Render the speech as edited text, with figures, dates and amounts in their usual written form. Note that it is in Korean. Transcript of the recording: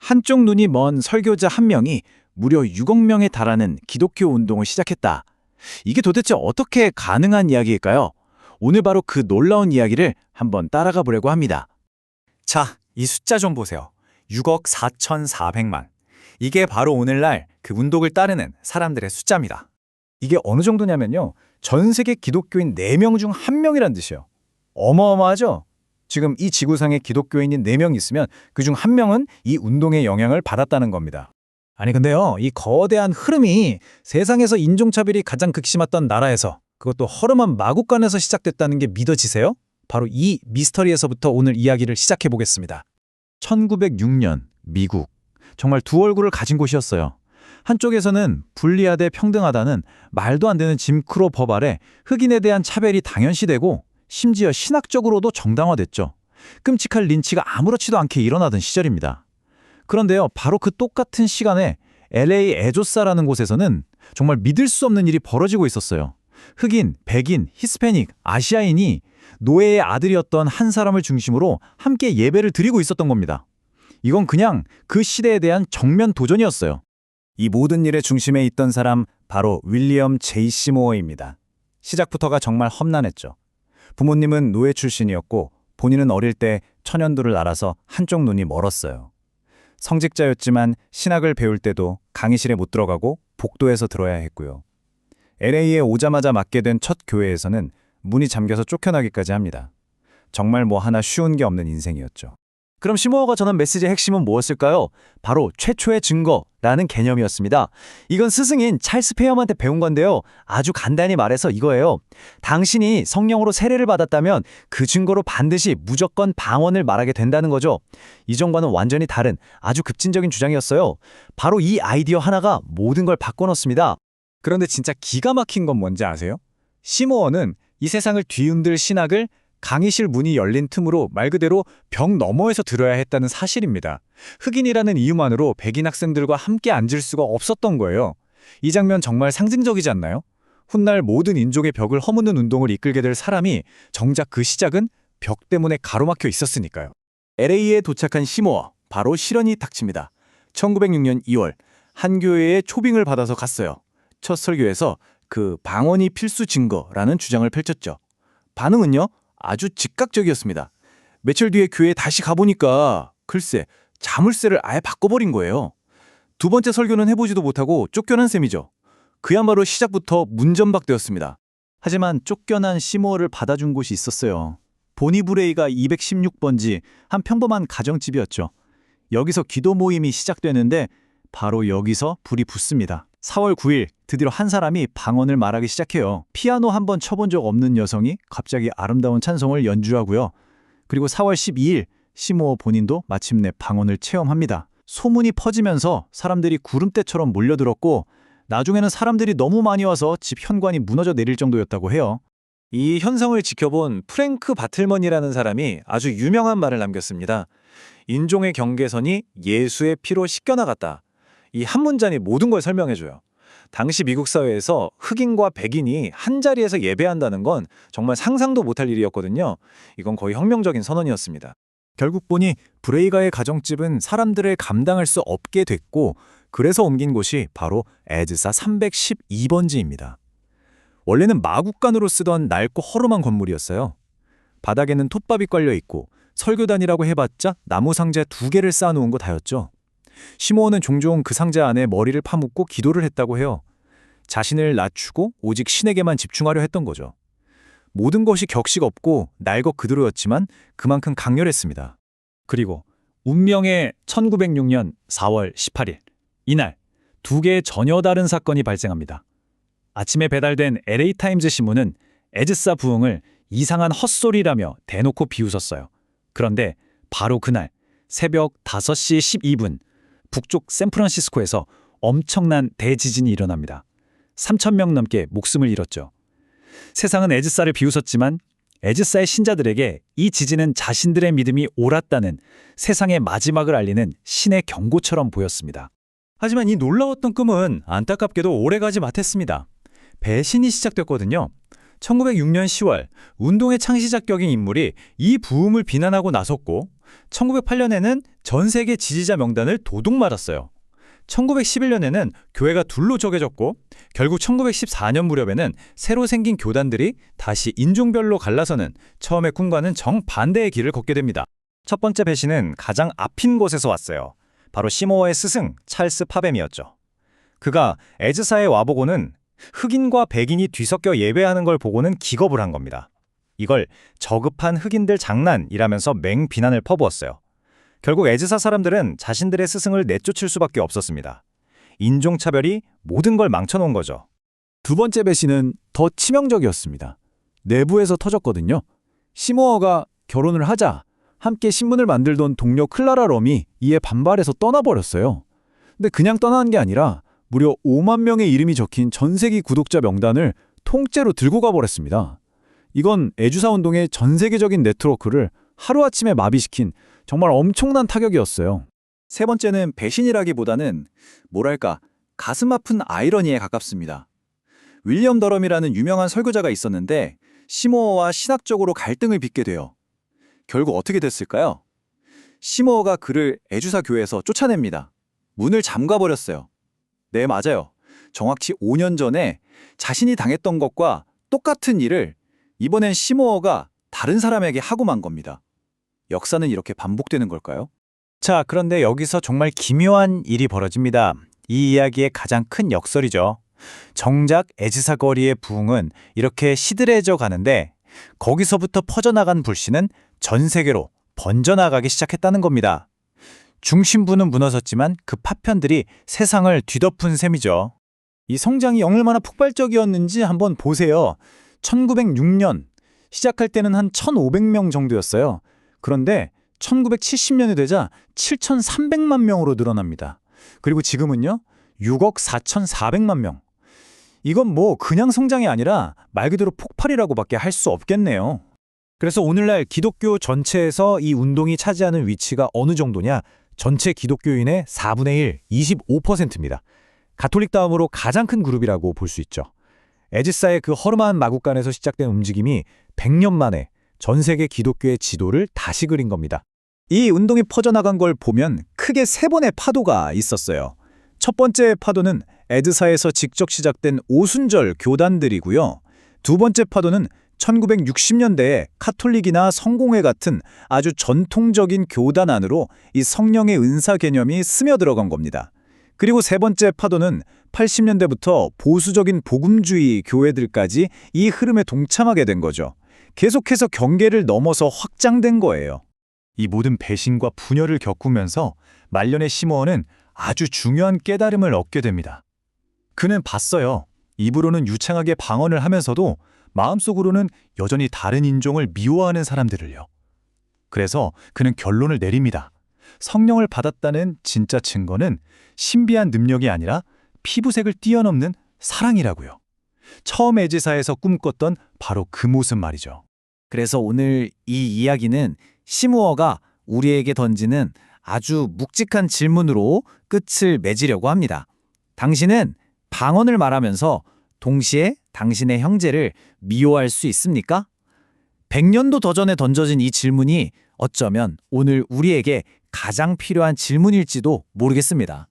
한쪽 눈이 먼 설교자 한 명이 무려 6억 명에 달하는 기독교 운동을 시작했다. 이게 도대체 어떻게 가능한 이야기일까요? 오늘 바로 그 놀라운 이야기를 한번 따라가 보려고 합니다. 자, 이 숫자 좀 보세요. 6억 4,400만. 이게 바로 오늘날 그 운동을 따르는 사람들의 숫자입니다. 이게 어느 정도냐면요. 전 세계 기독교인 4명 중 1명이란 뜻이에요. 어마어마하죠? 지금 이 지구상에 기독교인이 4명 있으면 그중 1명은 이 운동의 영향을 받았다는 겁니다. 아니 근데요, 이 거대한 흐름이 세상에서 인종차별이 가장 극심했던 나라에서, 그것도 허름한 마국간에서 시작됐다는 게 믿어지세요? 바로 이 미스터리에서부터 오늘 이야기를 시작해 보겠습니다. 1906년 미국. 정말 두 얼굴을 가진 곳이었어요. 한쪽에서는 불리하되 평등하다는 말도 안 되는 짐크로 법 아래 흑인에 대한 차별이 당연시되고 심지어 신학적으로도 정당화됐죠. 끔찍한 린치가 아무렇지도 않게 일어나던 시절입니다. 그런데요, 바로 그 똑같은 시간에 LA 에조사라는 곳에서는 정말 믿을 수 없는 일이 벌어지고 있었어요. 흑인, 백인, 히스패닉, 아시아인이 노예의 아들이었던 한 사람을 중심으로 함께 예배를 드리고 있었던 겁니다. 이건 그냥 그 시대에 대한 정면 도전이었어요. 이 모든 일의 중심에 있던 사람 바로 윌리엄 제이 시모어입니다. 시작부터가 정말 험난했죠. 부모님은 노예 출신이었고 본인은 어릴 때 천연두를 알아서 한쪽 눈이 멀었어요. 성직자였지만 신학을 배울 때도 강의실에 못 들어가고 복도에서 들어야 했고요. LA에 오자마자 맡게 된 첫 교회에서는 문이 잠겨서 쫓겨나기까지 합니다. 정말 뭐 하나 쉬운 게 없는 인생이었죠. 그럼 시모어가 전한 메시지의 핵심은 무엇일까요? 바로 최초의 증거라는 개념이었습니다. 이건 스승인 찰스 페어만한테 배운 건데요. 아주 간단히 말해서 이거예요. 당신이 성령으로 세례를 받았다면 그 증거로 반드시 무조건 방언을 말하게 된다는 거죠. 이전과는 완전히 다른 아주 급진적인 주장이었어요. 바로 이 아이디어 하나가 모든 걸 바꿔놓습니다. 그런데 진짜 기가 막힌 건 뭔지 아세요? 시모어는 이 세상을 뒤흔들 신학을 강의실 문이 열린 틈으로 말 그대로 벽 너머에서 들어야 했다는 사실입니다. 흑인이라는 이유만으로 백인 학생들과 함께 앉을 수가 없었던 거예요. 이 장면 정말 상징적이지 않나요? 훗날 모든 인종의 벽을 허무는 운동을 이끌게 될 사람이 정작 그 시작은 벽 때문에 가로막혀 있었으니까요. LA에 도착한 시모어, 바로 실현이 닥칩니다. 1906년 2월, 한 교회에 초빙을 받아서 갔어요. 첫 설교에서 그 방언이 필수 증거라는 주장을 펼쳤죠. 반응은요? 아주 즉각적이었습니다. 며칠 뒤에 교회에 다시 가보니까 글쎄 자물쇠를 아예 바꿔버린 거예요. 두 번째 설교는 해보지도 못하고 쫓겨난 셈이죠. 그야말로 시작부터 문전박대였습니다. 하지만 쫓겨난 시모어를 받아준 곳이 있었어요. 보니브레이가 216번지 한 평범한 가정집이었죠. 여기서 기도 모임이 시작되는데 바로 여기서 불이 붙습니다. 4월 9일 드디어 한 사람이 방언을 말하기 시작해요. 피아노 한번 쳐본 적 없는 여성이 갑자기 아름다운 찬송을 연주하고요. 그리고 4월 12일 시모어 본인도 마침내 방언을 체험합니다. 소문이 퍼지면서 사람들이 구름대처럼 몰려들었고 나중에는 사람들이 너무 많이 와서 집 현관이 무너져 내릴 정도였다고 해요. 이 현상을 지켜본 프랭크 바틀먼이라는 사람이 아주 유명한 말을 남겼습니다. 인종의 경계선이 예수의 피로 씻겨나갔다. 이 한 문장이 모든 걸 설명해줘요. 당시 미국 사회에서 흑인과 백인이 한 자리에서 예배한다는 건 정말 상상도 못할 일이었거든요. 이건 거의 혁명적인 선언이었습니다. 결국 보니 브레이가의 가정집은 사람들을 감당할 수 없게 됐고 그래서 옮긴 곳이 바로 에즈사 312번지입니다. 원래는 마국간으로 쓰던 낡고 허름한 건물이었어요. 바닥에는 톱밥이 깔려 있고 설교단이라고 해봤자 나무 상자 2개를 쌓아놓은 거 다였죠. 시모어는 종종 그 상자 안에 머리를 파묻고 기도를 했다고 해요. 자신을 낮추고 오직 신에게만 집중하려 했던 거죠. 모든 것이 격식 없고 날 것 그대로였지만 그만큼 강렬했습니다. 그리고 운명의 1906년 4월 18일, 이날 2개의 전혀 다른 사건이 발생합니다. 아침에 배달된 LA타임즈 신문은 에즈사 부흥을 이상한 헛소리라며 대놓고 비웃었어요. 그런데 바로 그날 새벽 5시 12분 북쪽 샌프란시스코에서 엄청난 대지진이 일어납니다. 3,000명 넘게 목숨을 잃었죠. 세상은 에즈사를 비웃었지만 에즈사의 신자들에게 이 지진은 자신들의 믿음이 옳았다는 세상의 마지막을 알리는 신의 경고처럼 보였습니다. 하지만 이 놀라웠던 꿈은 안타깝게도 오래가지 못했습니다. 배신이 시작됐거든요. 1906년 10월 운동의 창시자격인 인물이 이 부흥을 비난하고 나섰고 1908년에는 전 세계 지지자 명단을 도둑 맞았어요. 1911년에는 교회가 둘로 쪼개졌고 결국 1914년 무렵에는 새로 생긴 교단들이 다시 인종별로 갈라서는 처음의 꿈과는 정반대의 길을 걷게 됩니다. 첫 번째 배신은 가장 앞인 곳에서 왔어요. 바로 시모어의 스승 찰스 파뱀이었죠. 그가 에즈사에 와보고는 흑인과 백인이 뒤섞여 예배하는 걸 보고는 기겁을 한 겁니다. 이걸 저급한 흑인들 장난이라면서 맹비난을 퍼부었어요. 결국 에즈사 사람들은 자신들의 스승을 내쫓을 수밖에 없었습니다. 인종차별이 모든 걸 망쳐놓은 거죠. 두 번째 배신은 더 치명적이었습니다. 내부에서 터졌거든요. 시모어가 결혼을 하자 함께 신문을 만들던 동료 클라라 럼이 이에 반발해서 떠나버렸어요. 근데 그냥 떠나는 게 아니라 무려 5만 명의 이름이 적힌 전 세계 구독자 명단을 통째로 들고 가버렸습니다. 이건 애주사 운동의 전 세계적인 네트워크를 하루아침에 마비시킨 정말 엄청난 타격이었어요. 세 번째는 배신이라기보다는 뭐랄까 가슴 아픈 아이러니에 가깝습니다. 윌리엄 더럼이라는 유명한 설교자가 있었는데 시모어와 신학적으로 갈등을 빚게 돼요. 결국 어떻게 됐을까요? 시모어가 그를 애주사 교회에서 쫓아냅니다. 문을 잠가버렸어요. 네, 맞아요. 정확히 5년 전에 자신이 당했던 것과 똑같은 일을 이번엔 시모어가 다른 사람에게 하고 만 겁니다. 역사는 이렇게 반복되는 걸까요? 자, 그런데 여기서 정말 기묘한 일이 벌어집니다. 이 이야기의 가장 큰 역설이죠. 정작 에즈사 거리의 부흥은 이렇게 시들해져 가는데 거기서부터 퍼져나간 불씨는 전 세계로 번져나가기 시작했다는 겁니다. 중심부는 무너졌지만 그 파편들이 세상을 뒤덮은 셈이죠. 이 성장이 얼마나 폭발적이었는지 한번 보세요. 1906년 시작할 때는 한 1,500명 정도였어요. 그런데 1970년이 되자 7,300만 명으로 늘어납니다. 그리고 지금은요, 6억 4,400만 명. 이건 뭐 그냥 성장이 아니라 말 그대로 폭발이라고밖에 할 수 없겠네요. 그래서 오늘날 기독교 전체에서 이 운동이 차지하는 위치가 어느 정도냐? 전체 기독교인의 4분의 1, 25%입니다. 가톨릭 다음으로 가장 큰 그룹이라고 볼 수 있죠. 에즈사의 그 허름한 마국간에서 시작된 움직임이 100년 만에 전 세계 기독교의 지도를 다시 그린 겁니다. 이 운동이 퍼져나간 걸 보면 크게 세 번의 파도가 있었어요. 첫 번째 파도는 에즈사에서 직접 시작된 오순절 교단들이고요. 두 번째 파도는 1960년대에 카톨릭이나 성공회 같은 아주 전통적인 교단 안으로 이 성령의 은사 개념이 스며들어간 겁니다. 그리고 세 번째 파도는 80년대부터 보수적인 복음주의 교회들까지 이 흐름에 동참하게 된 거죠. 계속해서 경계를 넘어서 확장된 거예요. 이 모든 배신과 분열을 겪으면서 말년의 시모어는 아주 중요한 깨달음을 얻게 됩니다. 그는 봤어요. 입으로는 유창하게 방언을 하면서도 마음속으로는 여전히 다른 인종을 미워하는 사람들을요. 그래서 그는 결론을 내립니다. 성령을 받았다는 진짜 증거는 신비한 능력이 아니라 피부색을 뛰어넘는 사랑이라고요. 처음 에즈사에서 꿈꿨던 바로 그 모습 말이죠. 그래서 오늘 이 이야기는 시모어가 우리에게 던지는 아주 묵직한 질문으로 끝을 맺으려고 합니다. 당신은 방언을 말하면서 동시에 당신의 형제를 미워할 수 있습니까? 100년도 더 전에 던져진 이 질문이 어쩌면 오늘 우리에게 가장 필요한 질문일지도 모르겠습니다.